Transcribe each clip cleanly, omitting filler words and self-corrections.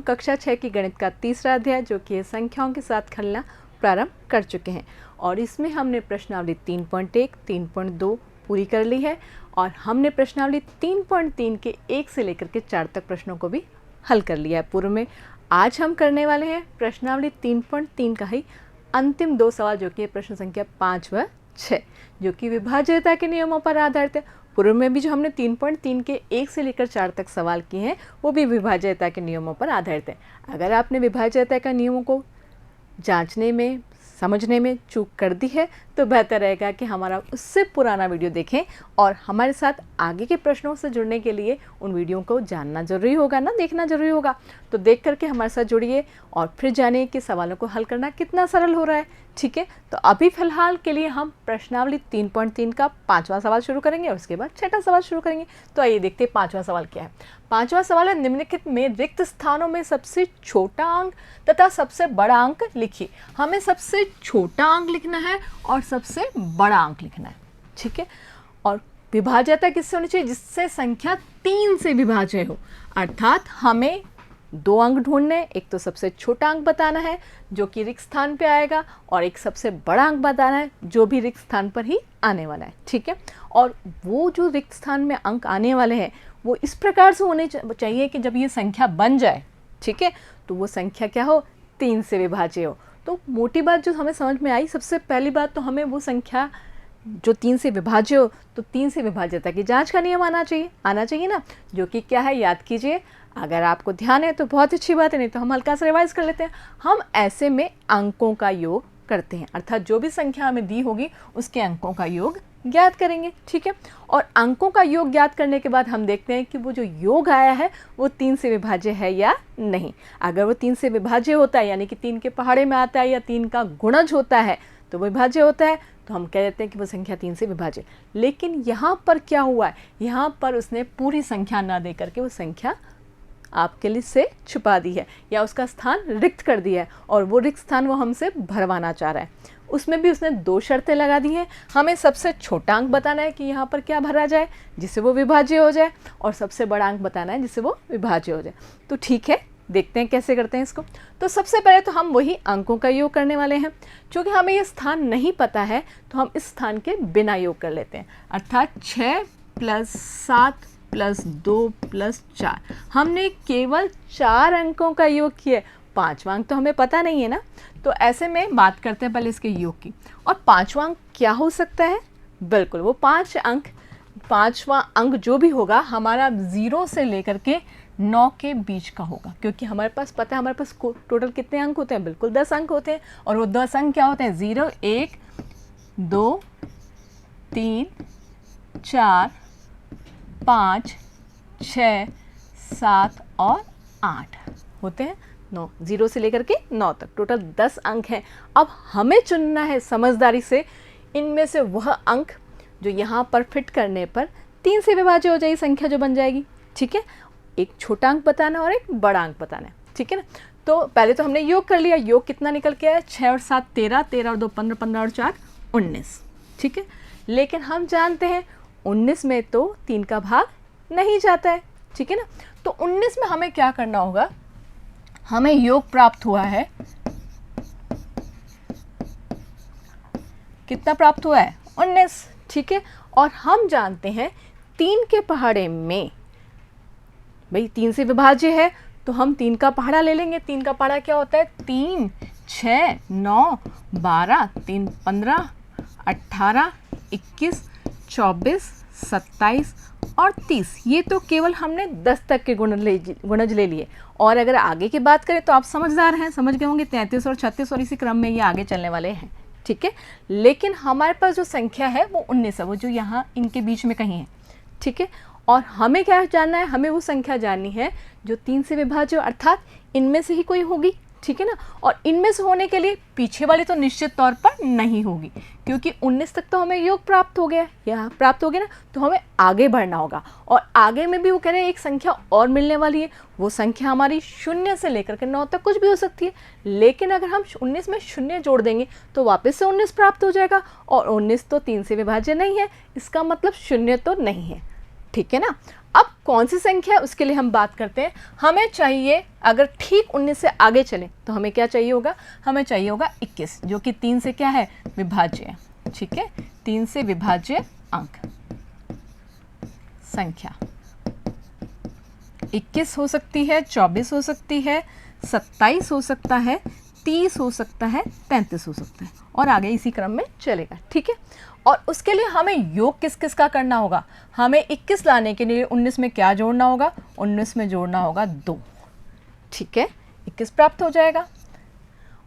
कक्षा 6 की गणित का तीसरा अध्याय जो कि संख्याओं के साथ खेलना प्रारंभ कर चुके हैं और इसमें हमने प्रश्नावली 3.1, 3.2 पूरी कर ली है और हमने प्रश्नावली 3.3 के 1 से लेकर के 4 तक प्रश्नों को भी हल कर लिया है पूर्व में। आज हम करने वाले हैं प्रश्नावली 3.3 का ही अंतिम 2 सवाल जो कि प्रश्न संख्या 5 व 6 जो कि विभाज्यता के नियमों पर आधारित है। पूर्व में भी जो हमने 3.3 के 1 से लेकर 4 तक सवाल किए हैं वो भी विभाज्यता के नियमों पर आधारित है। अगर आपने विभाज्यता के नियमों को जांचने में समझने में चूक कर दी है तो बेहतर रहेगा कि हमारा उससे पुराना वीडियो देखें और हमारे साथ आगे के प्रश्नों से जुड़ने के लिए उन वीडियो को जानना ज़रूरी होगा ना, देखना ज़रूरी होगा। तो देख करके हमारे साथ जुड़िए और फिर जानिए कि सवालों को हल करना कितना सरल हो रहा है। ठीक है, तो अभी फ़िलहाल के लिए हम प्रश्नावली 3.3 का 5वां सवाल शुरू करेंगे और उसके बाद 6वां सवाल शुरू करेंगे। तो आइए देखते हैं 5वां सवाल क्या है। 5वां सवाल है, निम्नलिखित में रिक्त स्थानों में सबसे छोटा अंक तथा सबसे बड़ा अंक लिखिए। हमें सबसे छोटा अंक लिखना है और सबसे बड़ा अंक लिखना है। ठीक है, और विभाज्यता किससे होनी चाहिए? जिससे संख्या 3 से विभाज्य हो। अर्थात हमें 2 अंक ढूंढने, एक तो सबसे छोटा अंक बताना है जो कि रिक्त स्थान पे आएगा और एक सबसे बड़ा अंक बताना है जो भी रिक्त स्थान पर ही आने वाला है। ठीक है, और वो जो रिक्त स्थान में अंक आने वाले हैं वो इस प्रकार से होने चाहिए कि जब ये संख्या बन जाए, ठीक है, तो वो संख्या क्या हो? 3 से विभाज्य हो। तो मोटी बात जो हमें समझ में आई, सबसे पहली बात तो हमें वो संख्या जो 3 से विभाज्य हो, तो 3 से विभाज्यता की जांच का नियम आना चाहिए ना, जो कि क्या है याद कीजिए। अगर आपको ध्यान है तो बहुत अच्छी बात है, नहीं तो हम हल्का सा रिवाइज कर लेते हैं। हम ऐसे में अंकों का योग करते हैं, अर्थात जो भी संख्या हमें दी होगी उसके अंकों का योग ज्ञात करेंगे। ठीक है, और अंकों का योग ज्ञात करने के बाद हम देखते हैं कि वो जो योग आया है वो 3 से विभाज्य है या नहीं। अगर वो 3 से विभाज्य होता है यानी कि 3 के पहाड़े में आता है या 3 का गुणज होता है तो वो विभाज्य होता है, तो हम कह देते हैं कि वो संख्या 3 से विभाज्य। लेकिन यहाँ पर क्या हुआ है? यहाँ पर उसने पूरी संख्या ना दे करके वो संख्या आपके लिए से छुपा दी है या उसका स्थान रिक्त कर दिया है और वो रिक्त स्थान वो हमसे भरवाना चाह रहा है। उसमें भी उसने 2 शर्तें लगा दी हैं। हमें सबसे छोटा अंक बताना है कि यहाँ पर क्या भरा जाए जिससे वो विभाज्य हो जाए और सबसे बड़ा अंक बताना है जिससे वो विभाज्य हो जाए। तो ठीक है, देखते हैं कैसे करते हैं इसको। तो सबसे पहले तो हम वही अंकों का योग करने वाले हैं। क्योंकि हमें ये स्थान नहीं पता है तो हम इस स्थान के बिना योग कर लेते हैं, अर्थात 6 + 7 + 2 + 4। हमने केवल 4 अंकों का योग किया। 5वां अंक तो हमें पता नहीं है ना, तो ऐसे में बात करते हैं पहले इसके योग की। और 5वां अंक क्या हो सकता है? बिल्कुल वो 5वां अंक जो भी होगा हमारा 0 से लेकर के 9 के बीच का होगा। क्योंकि हमारे पास पता है हमारे पास टोटल कितने अंक होते हैं? बिल्कुल 10 अंक होते हैं। और वो 10 अंक क्या होते हैं? 0, 1, 2, 3, 4, 5, 6, 7 और 8 होते हैं। 9, 0 से लेकर के 9 तक टोटल 10 अंक हैं। अब हमें चुनना है समझदारी से इनमें से वह अंक जो यहाँ पर फिट करने पर 3 से विभाज्य हो जाएगी संख्या जो बन जाएगी। ठीक है, एक छोटा अंक बताना और एक बड़ा अंक बताना है। ठीक है ना, तो पहले तो हमने योग कर लिया। योग कितना निकल के आया? 6 और 7 13, 13 और 2 15, 15 और 4 19। ठीक है, लेकिन हम जानते हैं 19 में तो 3 का भाग नहीं जाता है। ठीक है ना, तो 19 में हमें क्या करना होगा? हमें योग प्राप्त हुआ है, कितना प्राप्त हुआ है? 19। ठीक है, और हम जानते हैं 3 के पहाड़े में भाई 3 से विभाज्य है तो हम 3 का पहाड़ा ले लेंगे। 3 का पहाड़ा क्या होता है? 3, 6, 9, 12, 3, 15, 18, 21, 24, 27 और 30। ये तो केवल हमने 10 तक के गुणज ले लिए। और अगर आगे की बात करें तो आप समझदार हैं, समझ गए होंगे 33 और 36 और इसी क्रम में ये आगे चलने वाले हैं। ठीक है, लेकिन हमारे पास जो संख्या है वो 19 है, वो जो यहाँ इनके बीच में कहीं है। ठीक है, और हमें क्या जानना है? हमें वो संख्या जाननी है जो 3 से विभाज्य, अर्थात इनमें से ही कोई होगी। ठीक है ना, और इनमें से होने के लिए पीछे वाली तो निश्चित तौर पर नहीं होगी क्योंकि 19 तक तो हमें योग प्राप्त हो गया, यहाँ प्राप्त हो गया ना, तो हमें आगे बढ़ना होगा। और आगे में भी वो कह रहे हैं एक संख्या और मिलने वाली है। वो संख्या हमारी 0 से लेकर के 9 तक कुछ भी हो सकती है, लेकिन अगर हम 19 में 0 जोड़ देंगे तो वापस से 19 प्राप्त हो जाएगा। और 19 तो 3 से विभाज्य नहीं है, इसका मतलब 0 तो नहीं है। ठीक है ना, अब कौन सी संख्या है उसके लिए हम बात करते हैं। हमें चाहिए, अगर ठीक 19 से आगे चलें तो हमें क्या चाहिए होगा, हमें चाहिए होगा 21, जो कि 3 से क्या है, विभाज्य है। ठीक है, 3 से विभाज्य अंक संख्या 21 हो सकती है, 24 हो सकती है, 27 हो सकता है, 30 हो सकता है, 33 हो सकता है, और आगे इसी क्रम में चलेगा। ठीक है, और उसके लिए हमें योग किस किस का करना होगा, हमें 21 लाने के लिए 19 में क्या जोड़ना होगा, 19 में जोड़ना होगा 2। ठीक है, 21 प्राप्त हो जाएगा।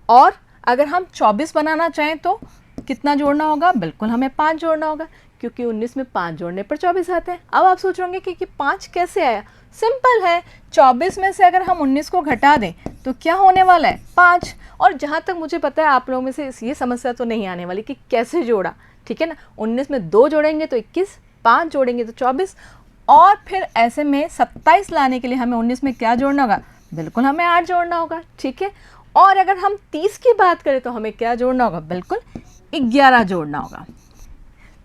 और अगर हम 24 बनाना चाहें तो कितना जोड़ना होगा, बिल्कुल हमें 5 जोड़ना होगा, क्योंकि 19 में 5 जोड़ने पर 24 आते हैं। अब आप सोच रहे कि 5 कैसे आया, सिंपल है, 24 में से अगर हम 19 को घटा दें तो क्या होने वाला है, 5। और जहाँ तक मुझे पता है आप लोगों में से ये समस्या तो नहीं आने वाली कि कैसे जोड़ा। ठीक है ना, 19 में 2 जोड़ेंगे तो 21, 5 जोड़ेंगे तो 24, और फिर ऐसे में 27 लाने के लिए हमें 19 में क्या जोड़ना होगा, बिल्कुल हमें 8 जोड़ना होगा। ठीक है, और अगर हम 30 की बात करें तो हमें क्या जोड़ना होगा, बिल्कुल 11 जोड़ना होगा।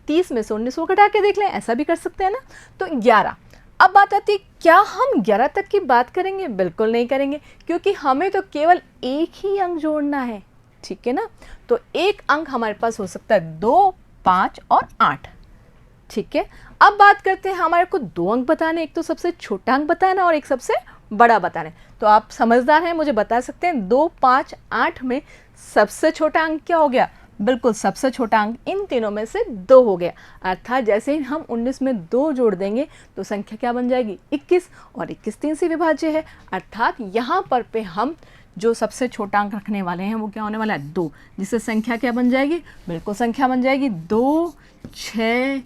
30 में से 19 को घटा के देख लें, ऐसा भी कर सकते हैं ना, तो 11। अब बात आती है, क्या हम 11 तक की बात करेंगे, बिल्कुल नहीं करेंगे, क्योंकि हमें तो केवल एक ही अंक जोड़ना है। ठीक है ना, तो एक अंक हमारे पास हो सकता है 2, 5 और 8। ठीक है, अब बात करते हैं, हमारे को 2 अंक बताने, एक तो सबसे छोटा अंक बताना और एक सबसे बड़ा बताना है। तो आप समझदार हैं, मुझे बता सकते हैं 2, 5, 8 में सबसे छोटा अंक क्या हो गया, बिल्कुल सबसे छोटा अंक इन तीनों में से 2 हो गया। अर्थात जैसे ही हम 19 में 2 जोड़ देंगे तो संख्या क्या बन जाएगी, 21, और 21 3 से विभाज्य है। अर्थात यहाँ पर पे हम जो सबसे छोटा अंक रखने वाले हैं वो क्या होने वाला है, 2, जिससे संख्या क्या बन जाएगी, बिल्कुल संख्या बन जाएगी 2, 6,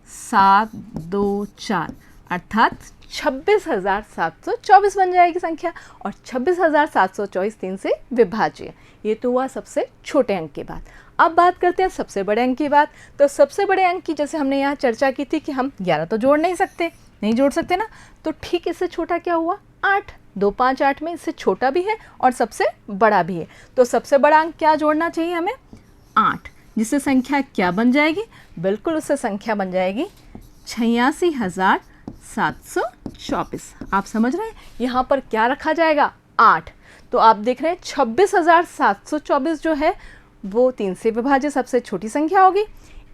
7, 2, 4, अर्थात 26,724 बन जाएगी संख्या, और 26,724 3 से विभाज्य है। ये तो हुआ सबसे छोटे अंक की बात। अब बात करते हैं सबसे बड़े अंक की बात। तो सबसे बड़े अंक की जैसे हमने यहाँ चर्चा की थी कि हम 11 तो जोड़ नहीं सकते, नहीं जोड़ सकते ना, तो ठीक इससे छोटा क्या हुआ, 8। 2, 5, 8 में इससे छोटा भी है और सबसे बड़ा भी है। तो सबसे बड़ा अंक क्या जोड़ना चाहिए हमें, 8, जिससे संख्या क्या बन जाएगी, बिल्कुल उससे संख्या बन जाएगी 86,724। आप समझ रहे हैं, यहाँ पर क्या रखा जाएगा, 8। तो आप देख रहे हैं 26,724 जो है वो 3 से विभाज्य सबसे छोटी संख्या होगी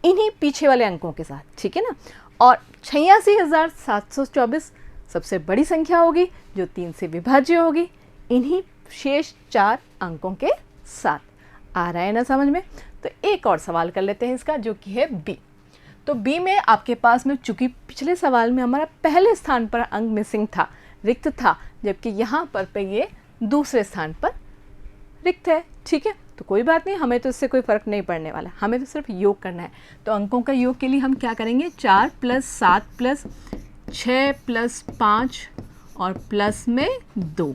इन्हीं पीछे वाले अंकों के साथ। ठीक है ना, और 86,724 सबसे बड़ी संख्या होगी जो 3 से विभाज्य होगी इन्हीं शेष 4 अंकों के साथ। आ रहा है ना समझ में। तो एक और सवाल कर लेते हैं इसका, जो कि है बी। तो बी में आपके पास में, चूंकि पिछले सवाल में हमारा पहले स्थान पर अंक मिसिंग था, रिक्त था, जबकि यहाँ पर पे ये दूसरे स्थान पर रिक्त है। ठीक है, तो कोई बात नहीं, हमें तो इससे कोई फ़र्क नहीं पड़ने वाला, हमें तो सिर्फ योग करना है। तो अंकों का योग के लिए हम क्या करेंगे, 4 + 7 + 6 + 5 और प्लस में 2।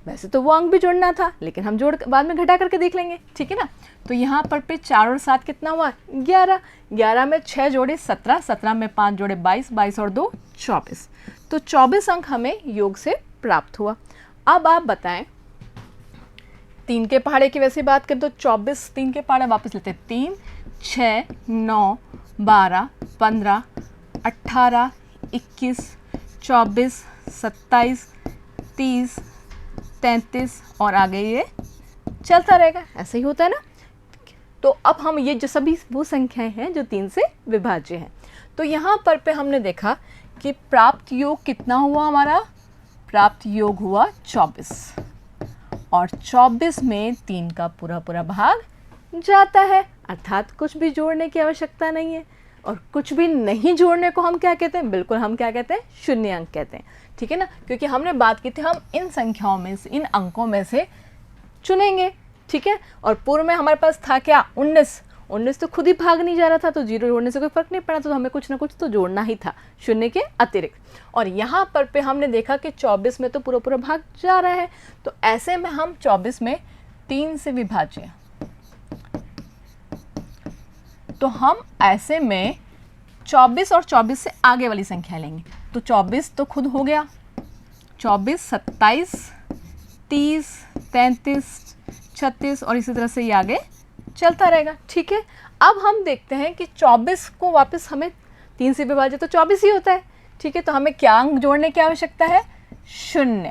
वैसे तो वो अंक भी जोड़ना था, लेकिन हम जोड़ बाद में घटा करके देख लेंगे। ठीक है ना, तो यहाँ पर पे 4 और 7 कितना हुआ, 11। 11 में 6 जोड़े 17, 17 में 5 जोड़े 22, 22 और 2 24। तो 24 अंक हमें योग से प्राप्त हुआ। अब आप बताएं, 3 के पहाड़े की वैसे बात करें तो 24, 3 के पहाड़े वापस लेते हैं, 3, 6, 9, 12, 15, 18, 21, 24, 27, 30, 33 और आगे ये चलता रहेगा, ऐसे ही होता है ना। तो अब हम ये जो सभी वो संख्याएं हैं जो 3 से विभाज्य हैं, तो यहाँ पर पे हमने देखा कि प्राप्त योग कितना हुआ हमारा, प्राप्त योग हुआ 24, और 24 में 3 का पूरा भाग जाता है, अर्थात कुछ भी जोड़ने की आवश्यकता नहीं है। और कुछ भी नहीं जोड़ने को हम क्या कहते हैं, बिल्कुल हम क्या कहते हैं, शून्य अंक कहते हैं। ठीक है ना, क्योंकि हमने बात की थी हम इन संख्याओं में से, इन अंकों में से चुनेंगे। ठीक है, और पूर्व में हमारे पास था क्या, 19 तो खुद ही भाग नहीं जा रहा था, तो 0 जोड़ने से कोई फर्क नहीं पड़ा, तो हमें कुछ ना कुछ तो जोड़ना ही था शून्य के अतिरिक्त। और यहाँ पर पे हमने देखा कि 24 में तो पूरा भाग जा रहा है, तो ऐसे में हम 24 में 3 से विभाज्य, तो हम ऐसे में 24 और 24 से आगे वाली संख्या लेंगे। तो 24 तो खुद हो गया, 24, 27, 30, 33, 36 और इसी तरह से ये आगे चलता रहेगा। ठीक है, अब हम देखते हैं कि 24 को वापस हमें 3 से विभाजित तो 24 ही होता है। ठीक है, तो हमें क्या अंक जोड़ने की आवश्यकता है? 0।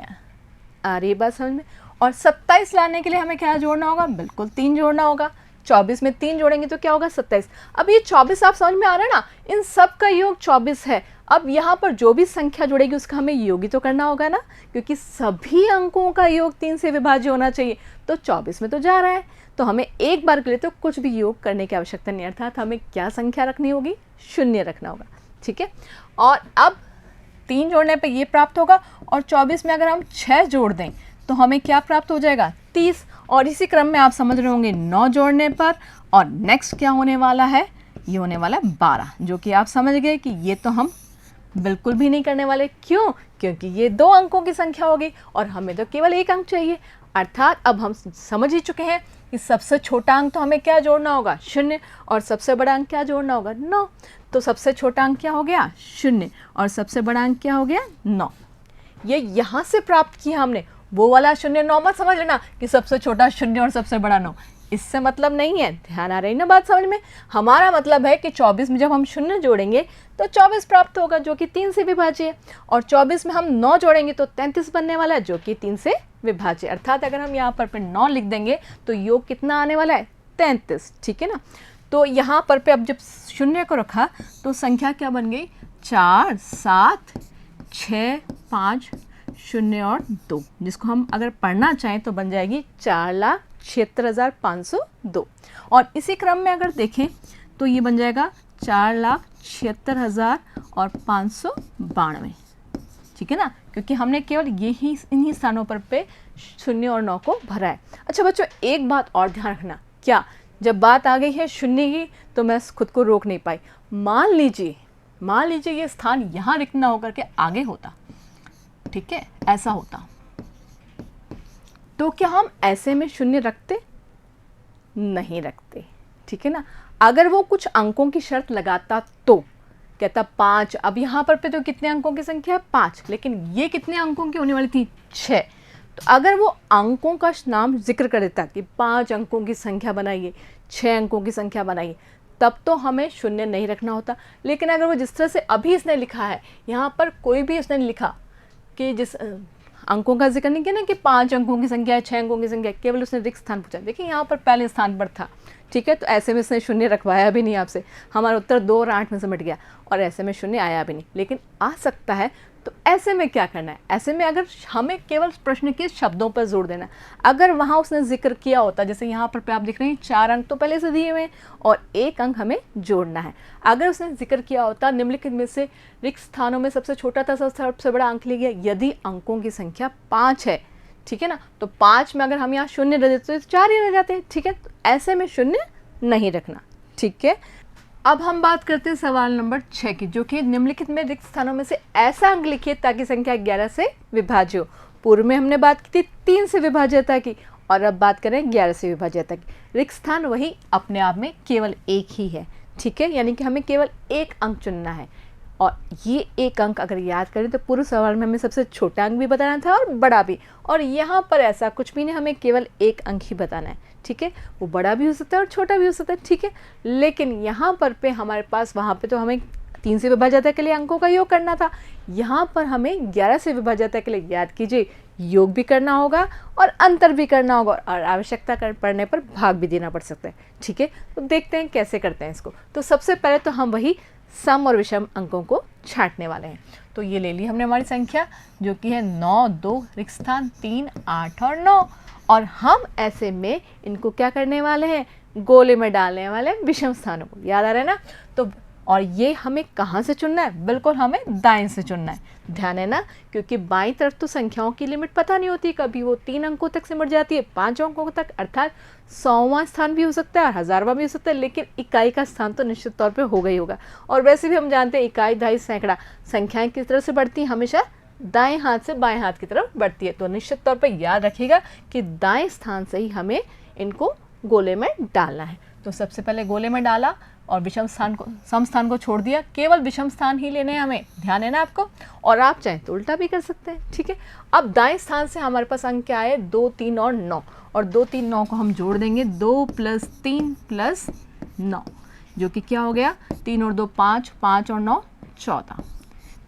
आ रही है बात समझ में? और 27 लाने के लिए हमें क्या जोड़ना होगा? बिल्कुल 3 जोड़ना होगा। 24 में 3 जोड़ेंगे तो क्या होगा? 27। अब ये 24 आप समझ में आ रहा है ना, इन सब का योग 24 है। अब यहाँ पर जो भी संख्या जुड़ेगी उसका हमें योग ही तो करना होगा ना, क्योंकि सभी अंकों का योग 3 से विभाज्य होना चाहिए। तो 24 में तो जा रहा है, तो हमें एक बार के लिए तो कुछ भी योग करने की आवश्यकता नहीं, अर्थात हमें क्या संख्या रखनी होगी? 0 रखना होगा। ठीक है, और अब 3 जोड़ने पे ये प्राप्त होगा, और 24 में अगर हम 6 जोड़ दें तो हमें क्या प्राप्त हो जाएगा? 30। और इसी क्रम में आप समझ रहे होंगे 9 जोड़ने पर, और नेक्स्ट क्या होने वाला है? ये होने वाला है 12, जो कि आप समझ गए कि ये तो हम बिल्कुल भी नहीं करने वाले। क्यों? क्योंकि ये 2 अंकों की संख्या होगी और हमें तो केवल 1 अंक चाहिए। अर्थात अब हम समझ ही चुके हैं कि सबसे छोटा अंक तो हमें क्या जोड़ना होगा? 0, और सबसे बड़ा अंक क्या जोड़ना होगा? 9। तो सबसे छोटा अंक क्या हो गया? 0, और सबसे बड़ा अंक क्या हो गया? 9। ये यहाँ से प्राप्त किया हमने। वो वाला 0 9 मत समझ लेना कि सबसे छोटा 0 और सबसे बड़ा 9, इससे मतलब नहीं है। ध्यान आ रही ना बात समझ में? हमारा मतलब है कि 24 में जब हम 0 जोड़ेंगे तो 24 प्राप्त होगा, जो कि 3 से विभाज्य है, और 24 में हम 9 जोड़ेंगे तो 33 बनने वाला है, जो कि 3 से विभाज्य। अर्थात अगर हम यहाँ पर 9 लिख देंगे तो योग कितना आने वाला है? 33। ठीक है ना, तो यहाँ पर अब जब 0 को रखा तो संख्या क्या बन गई? 4 7 6 5 0 और 2, जिसको हम अगर पढ़ना चाहें तो बन जाएगी 4,76,502। और इसी क्रम में अगर देखें तो ये बन जाएगा 4,76,592। ठीक है ना, क्योंकि हमने केवल यही इन्हीं स्थानों पर पे 0 और 9 को भरा है। अच्छा बच्चों, एक बात और ध्यान रखना, क्या जब बात आ गई है 0 की तो मैं खुद को रोक नहीं पाई। मान लीजिए ये स्थान यहाँ रिक्त ना होकर के आगे होता, ठीक है, ऐसा होता, तो क्या हम ऐसे में 0 रखते? नहीं रखते। ठीक है ना, अगर वो कुछ अंकों की शर्त लगाता तो कहता 5। अब यहाँ पर पे तो कितने अंकों की संख्या है? 5, लेकिन ये कितने अंकों की होने वाली थी? 6। तो अगर वो अंकों का नाम जिक्र कर देता कि 5 अंकों की संख्या बनाइए, 6 अंकों की संख्या बनाइए, तब तो हमें 0 नहीं रखना होता। लेकिन अगर वो जिस तरह से अभी इसने लिखा है, यहाँ पर कोई भी इसने लिखा कि जिस अंकों का जिक्र नहीं किया ना कि 5 अंकों की संख्या है, 6 अंकों की संख्या है, केवल उसने रिक्त स्थान पूछा। देखिए यहाँ पर पहले स्थान पर था, ठीक है, तो ऐसे में इसने 0 रखवाया भी नहीं आपसे। हमारा उत्तर 2 और 8 में सिमट गया, और ऐसे में 0 आया भी नहीं, लेकिन आ सकता है। तो ऐसे में क्या करना है? ऐसे में अगर हमें केवल प्रश्न के शब्दों पर जोर देना है। अगर वहाँ उसने जिक्र किया होता, जैसे यहाँ पर आप देख रहे हैं 4 अंक तो पहले से दिए हुए हैं और 1 अंक हमें जोड़ना है। अगर उसने जिक्र किया होता निम्नलिखित में से रिक्त स्थानों में सबसे छोटा था सबसे बड़ा अंक लिया गया, यदि अंकों की संख्या 5 है, ठीक है ना, तो 5 में अगर हम यहाँ 0 रह देते तो 4 ही रह जाते हैं। ठीक है, तो ऐसे में 0 नहीं रखना। ठीक है, अब हम बात करते हैं सवाल नंबर 6 की, जो कि निम्नलिखित में रिक्त स्थानों में से ऐसा अंक लिखिए ताकि संख्या 11 से विभाज्य हो। पूर्व में हमने बात की थी 3 से विभाज्यता की, और अब बात करें 11 से विभाज्यता की। रिक्त स्थान वही अपने आप में केवल एक ही है। ठीक है, यानी कि हमें केवल 1 अंक चुनना है, और ये 1 अंक अगर याद करें तो पूरे सवाल में हमें सबसे छोटा अंक भी बताना था और बड़ा भी, और यहाँ पर ऐसा कुछ भी नहीं, हमें केवल 1 अंक ही बताना है। ठीक है, वो बड़ा भी हो सकता है और छोटा भी हो सकता है। ठीक है, लेकिन यहाँ पर पे हमारे पास, वहाँ पे तो हमें 3 से विभाज्यता के लिए अंकों का योग करना था, यहाँ पर हमें 11 से विभाज्यता के लिए, याद कीजिए, योग भी करना होगा और अंतर भी करना होगा, और आवश्यकता पड़ने पर भाग भी देना पड़ सकता है। ठीक है, तो देखते हैं कैसे करते हैं इसको। तो सबसे पहले तो हम वही सम और विषम अंकों को छांटने वाले हैं। तो ये ले ली हमने हमारी संख्या, जो कि है 9 2 रिक्त स्थान 3 8 और 9, और हम ऐसे में इनको क्या करने वाले हैं? गोले में डालने वाले हैं विषम स्थानों को। याद आ रहा है ना? तो और ये हमें कहाँ से चुनना है? बिल्कुल हमें दाएं से चुनना है। ध्यान है ना, क्योंकि बाईं तरफ तो संख्याओं की लिमिट पता नहीं होती, कभी वो 3 अंकों तक सिमट जाती है, 5 अंकों तक, अर्थात 100वां स्थान भी हो सकता है और 1000वां भी हो सकता है, लेकिन इकाई का स्थान तो निश्चित तौर पे होगा ही होगा। और वैसे भी हम जानते हैं इकाई, दहाई, सैकड़ा, संख्याएं किस तरह से बढ़ती हैं? हमेशा दाएं हाथ से बाएं हाथ की तरफ बढ़ती है। तो निश्चित तौर पर याद रखिएगा कि दाएं स्थान से ही हमें इनको गोले में डालना है। तो सबसे पहले गोले में डाला और विषम स्थान को, सम स्थान को छोड़ दिया, केवल विषम स्थान ही लेने हैं हमें, ध्यान है ना आपको। और आप चाहें तो उल्टा भी कर सकते हैं। ठीक है, अब दाएं स्थान से हमारे पास अंक क्या है? 2 3 और 9, और 2 3 9 को हम जोड़ देंगे, 2 + 3 + 9, जो कि क्या हो गया? 3 और 2 5, 5 और 9 14।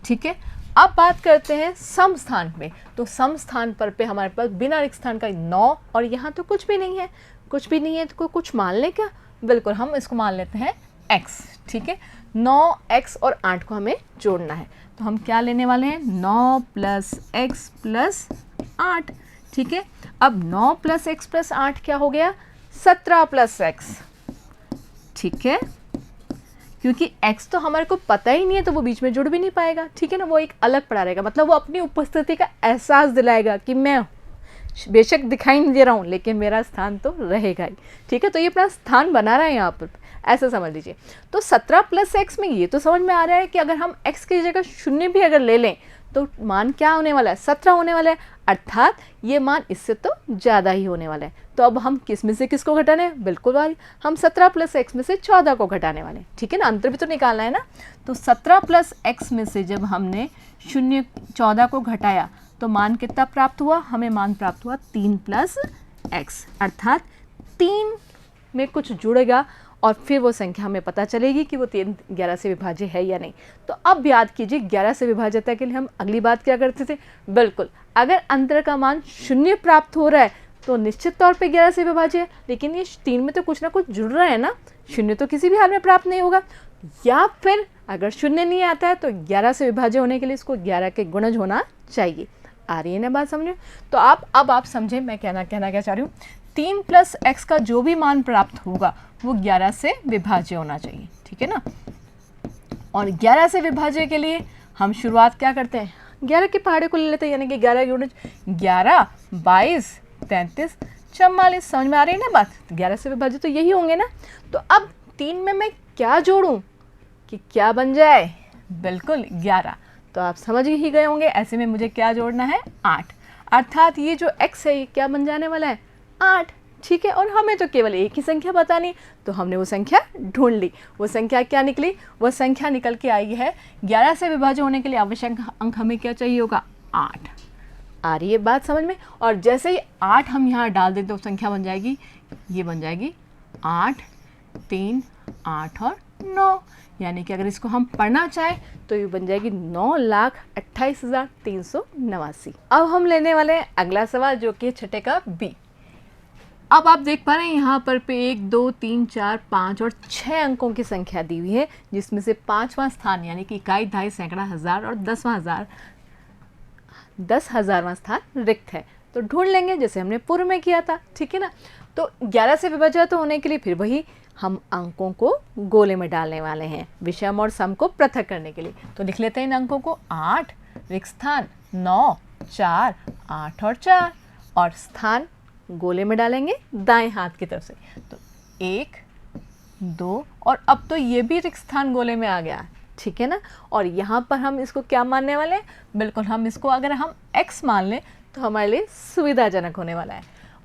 ठीक है। अब बात करते हैं सम स्थान पे। तो सम स्थान पर पे हमारे पास बिना रिक्त स्थान का 9 और यहाँ तो कुछ भी नहीं है, कुछ भी नहीं है तो कुछ मान लें क्या? बिल्कुल, हम इसको मान लेते हैं x, ठीक है। 9, x और 8 को हमें जोड़ना है, तो हम क्या लेने वाले हैं? 9 + x + 8, ठीक है। अब 9 + x + 8 क्या हो गया? 17 + x, ठीक है। क्योंकि x तो हमारे को पता ही नहीं है तो वो बीच में जुड़ भी नहीं पाएगा, ठीक है ना। वो एक अलग पड़ा रहेगा, मतलब वो अपनी उपस्थिति का एहसास दिलाएगा कि मैं बेशक दिखाई नहीं दे रहा हूँ लेकिन मेरा स्थान तो रहेगा ही, ठीक है। तो ये अपना स्थान बना रहा है यहाँ पर, ऐसा समझ लीजिए। तो 17 + x में ये तो समझ में आ रहा है कि अगर हम x की जगह 0 भी अगर ले लें तो मान क्या होने वाला है? 17 होने वाला है, अर्थात ये मान इससे तो ज़्यादा ही होने वाला है। तो अब हम किस में से किसको घटाने हैं? बिल्कुल भाई, हम 17 + x में से 14 को घटाने वाले हैं, ठीक है ना। अंतर भी तो निकालना है ना। तो 17 + x में से जब हमने 14 को घटाया तो मान कितना प्राप्त हुआ? हमें मान प्राप्त हुआ 3 + x, अर्थात 3 में कुछ जुड़ेगा और फिर वो संख्या हमें पता चलेगी कि वो 11 से विभाज्य है या नहीं। तो अब याद कीजिए 11 से विभाज्यता के लिए हम अगली बात क्या करते थे? बिल्कुल, अगर अंतर का मान 0 प्राप्त हो रहा है तो निश्चित तौर पे 11 से विभाज्य है, लेकिन ये 3 में तो कुछ ना कुछ जुड़ रहा है ना, 0 तो किसी भी हाल में प्राप्त नहीं होगा। या फिर अगर 0 नहीं आता है तो 11 से विभाज्य होने के लिए इसको 11 के गुणज होना चाहिए। आ रही है ना बात समझे? तो अब आप समझे मैं कहना क्या चाह रही हूँ। 3 + x का जो भी मान प्राप्त होगा वो 11 से विभाज्य होना चाहिए, ठीक है ना। और 11 से विभाज्य के लिए हम शुरुआत क्या करते हैं? 11 के पहाड़े को ले लेते हैं, यानी कि 11 यूनिट, 11, 22, 33, 44। समझ में आ रही है ना बात? 11 से विभाज्य तो यही होंगे ना। तो अब 3 में मैं क्या जोड़ूं कि क्या बन जाए? बिल्कुल 11। तो आप समझ ही गए होंगे, ऐसे में मुझे क्या जोड़ना है? 8, अर्थात ये जो x है ये क्या बन जाने वाला है? 8, ठीक है। और हमें तो केवल एक ही संख्या बतानी, तो हमने वो संख्या ढूंढ ली। वो संख्या क्या निकली? वो संख्या निकल के आई है 11 से विभाज्य होने के लिए आवश्यक अंक हमें क्या चाहिए होगा? 8। आ रही है बात समझ में? और जैसे ही 8 हम यहाँ डाल दें तो संख्या बन जाएगी, ये बन जाएगी 8, 3, 8 और 9, यानी कि अगर इसको हम पढ़ना चाहें तो ये बन जाएगी 9,28,389। अब हम लेने वाले हैं अगला सवाल जो कि छठे का बी। अब आप देख पा रहे हैं यहाँ पर पे 1, 2, 3, 4, 5 और 6 अंकों की संख्या दी हुई है, जिसमें से 5वां स्थान यानी कि इकाई, दहाई, सैकड़ा, हज़ार और 10,000वां स्थान रिक्त है। तो ढूंढ लेंगे जैसे हमने पूर्व में किया था, ठीक है ना। तो 11 से विभाज्य तो होने के लिए फिर वही हम अंकों को गोले में डालने वाले हैं विषम और सम को पृथक करने के लिए। तो लिख लेते हैं इन अंकों को। 8 रिक्त स्थान, 9, 4, 8 और 4, और स्थान गोले में डालेंगे दाएं हाथ की तरफ से। तो 1, 2 और अब तो ये भी रिक्त स्थान गोले में आ गया, ठीक है ना। और यहाँ पर हम इसको क्या मानने वाले हैं? बिल्कुल, हम इसको अगर हम x मान लें तो हमारे लिए सुविधाजनक होने वाला है।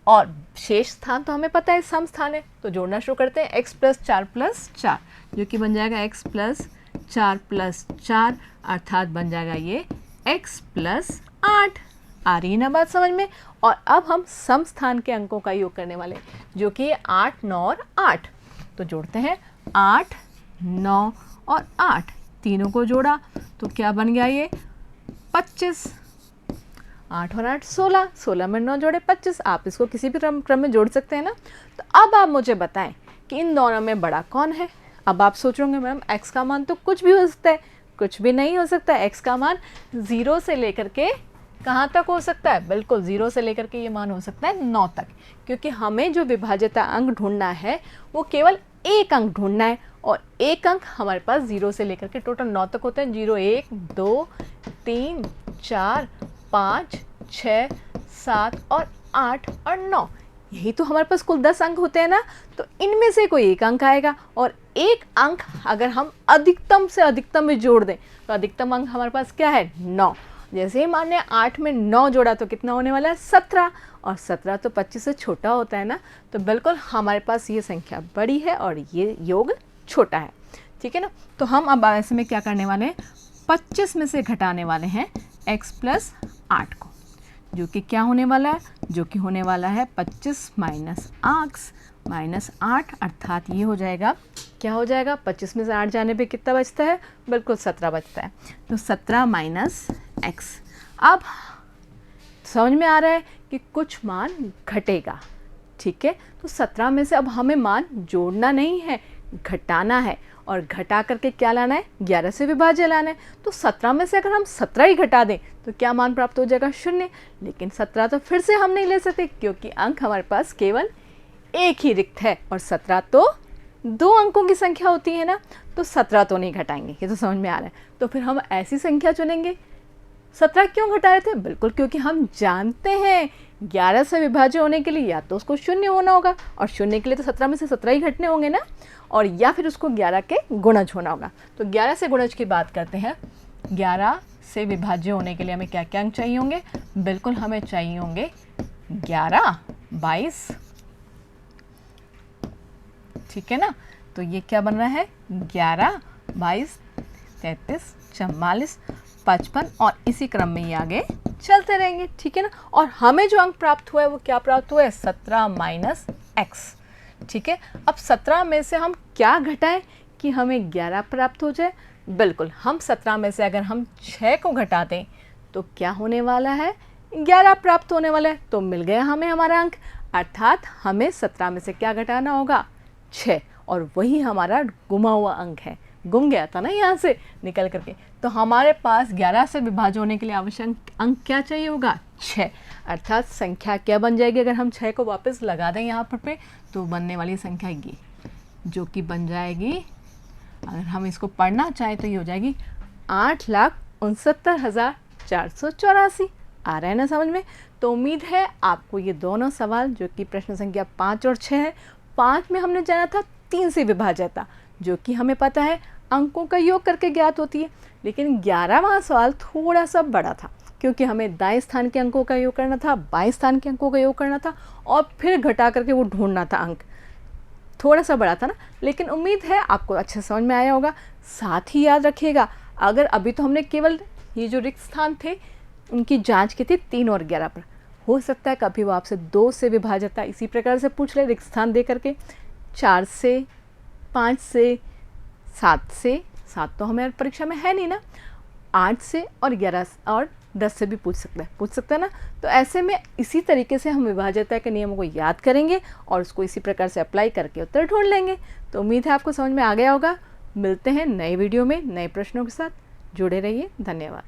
और शेष स्थान तो हमें पता है सम स्थान है, तो जोड़ना शुरू करते हैं। x + 4 + 4 जो कि बन जाएगा x + 4 + 4, अर्थात बन जाएगा ये x + 8। आ रही है ना बात समझ में? और अब हम सम स्थान के अंकों का योग करने वाले हैं जो कि 8, 9 और 8। तो जोड़ते हैं 8, 9 और 8, तीनों को जोड़ा तो क्या बन गया? ये 25। 8 और 8 16, 16 में 9 जोड़े 25। आप इसको किसी भी क्रम में जोड़ सकते हैं ना। तो अब आप मुझे बताएं कि इन दोनों में बड़ा कौन है? अब आप सोच रहे होंगे मैम x का मान तो कुछ भी हो सकता है। कुछ भी नहीं हो सकता। x का मान 0 से लेकर के कहाँ तक हो सकता है? बिल्कुल 0 से लेकर के ये मान हो सकता है 9 तक, क्योंकि हमें जो विभाज्यता अंक ढूंढना है वो केवल एक अंक ढूंढना है, और एक अंक हमारे पास 0 से लेकर के टोटल 9 तक होते हैं। 0, 1, 2, 3, 4, 5, 6, 7 और 8 और 9, यही तो हमारे पास कुल 10 अंक होते हैं ना। तो इनमें से कोई एक अंक आएगा, और एक अंक अगर हम अधिकतम से अधिकतम में जोड़ दें तो अधिकतम अंक हमारे पास क्या है? 9। जैसे ही मान लें 8 में 9 जोड़ा तो कितना होने वाला है? 17, और 17 तो 25 से छोटा होता है ना। तो बिल्कुल हमारे पास ये संख्या बड़ी है और ये योग छोटा है, ठीक है ना। तो हम अब ऐसे में क्या करने वाले हैं? 25 में से घटाने वाले हैं x + 8 को, जो कि क्या होने वाला है, जो कि होने वाला है 25 माइनस आक्स माइनस 8, अर्थात ये हो जाएगा, क्या हो जाएगा, 25 में से 8 जाने पे कितना बचता है, बिल्कुल 17 बचता है। तो 17 माइनस एक्स। अब समझ में आ रहा है कि कुछ मान घटेगा, ठीक है। तो 17 में से अब हमें मान जोड़ना नहीं है, घटाना है, और घटा करके क्या लाना है, 11 से विभाज्य लाना है। तो 17 में से अगर हम 17 ही घटा दें तो क्या मान प्राप्त हो जाएगा, 0। लेकिन 17 तो फिर से हम नहीं ले सकते क्योंकि अंक हमारे पास केवल एक ही रिक्त है, और 17 तो 2 अंकों की संख्या होती है ना, तो 17 तो नहीं घटाएंगे, ये तो समझ में आ रहा है। तो फिर हम ऐसी संख्या चुनेंगे। 17 क्यों घटा रहे थे, बिल्कुल क्योंकि हम जानते हैं 11 से विभाज्य होने के लिए या तो उसको 0 होना होगा, और 0 के लिए तो 17 में से 17 ही घटने होंगे ना, और या फिर उसको 11 के गुणज होना होगा। तो 11 से गुणज की बात करते हैं। 11 से विभाज्य होने के लिए हमें क्या क्या अंक चाहिए होंगे, बिल्कुल हमें चाहिए होंगे 11, 22, ठीक है ना। तो ये क्या बन रहा है, 11, 22, 33, 44, 55, और इसी क्रम में ये आगे चलते रहेंगे, ठीक है ना। और हमें जो अंक प्राप्त हुआ है वो क्या प्राप्त हुआ है, 17 माइनस एक्स, ठीक है। अब 17 में से हम क्या घटाएं कि हमें 11 प्राप्त हो जाए, बिल्कुल हम 17 में से अगर हम 6 को घटा दें तो क्या होने वाला है, 11 प्राप्त होने वाला है। तो मिल गया हमें हमारा अंक, अर्थात हमें 17 में से क्या घटाना होगा, 6, और वही हमारा गुमा हुआ अंक है, गुम गया था ना यहाँ से निकल करके। तो हमारे पास 11 से विभाज्य होने के लिए आवश्यक अंक क्या चाहिए होगा, 6, अर्थात संख्या क्या बन जाएगी, अगर हम 6 को वापस लगा दें यहाँ पर पे तो बनने वाली संख्या ये, जो कि बन जाएगी, अगर हम इसको पढ़ना चाहें तो ये हो जाएगी 8,69,484। आ रहा है ना समझ में। तो उम्मीद है आपको ये दोनों सवाल, जो कि प्रश्न संख्या 5 और 6 है, 5 में हमने जाना था 3 से विभाज्यता, जो कि हमें पता है अंकों का योग करके ज्ञात होती है, लेकिन 11वां सवाल थोड़ा सा बड़ा था क्योंकि हमें दाएं स्थान के अंकों का योग करना था, बाएं स्थान के अंकों का योग करना था, और फिर घटा करके वो ढूंढना था अंक, थोड़ा सा बड़ा था ना। लेकिन उम्मीद है आपको अच्छे समझ में आया होगा। साथ ही याद रखिएगा, अगर अभी तो हमने केवल ये जो रिक्त स्थान थे उनकी जांच की थी 3 और 11 पर, हो सकता है कभी वो आपसे 2 से विभाज्यता इसी प्रकार से पूछ ले, रिक्त स्थान दे करके 4 से, 5 से, 7 से, 7 तो हमें परीक्षा में है नहीं ना, 8 से और 11 और 10 से भी पूछ सकता है ना। तो ऐसे में इसी तरीके से हम विभाज्यता के नियमों को याद करेंगे और उसको इसी प्रकार से अप्लाई करके उत्तर ढूंढ लेंगे। तो उम्मीद है आपको समझ में आ गया होगा। मिलते हैं नए वीडियो में नए प्रश्नों के साथ, जुड़े रहिए। धन्यवाद।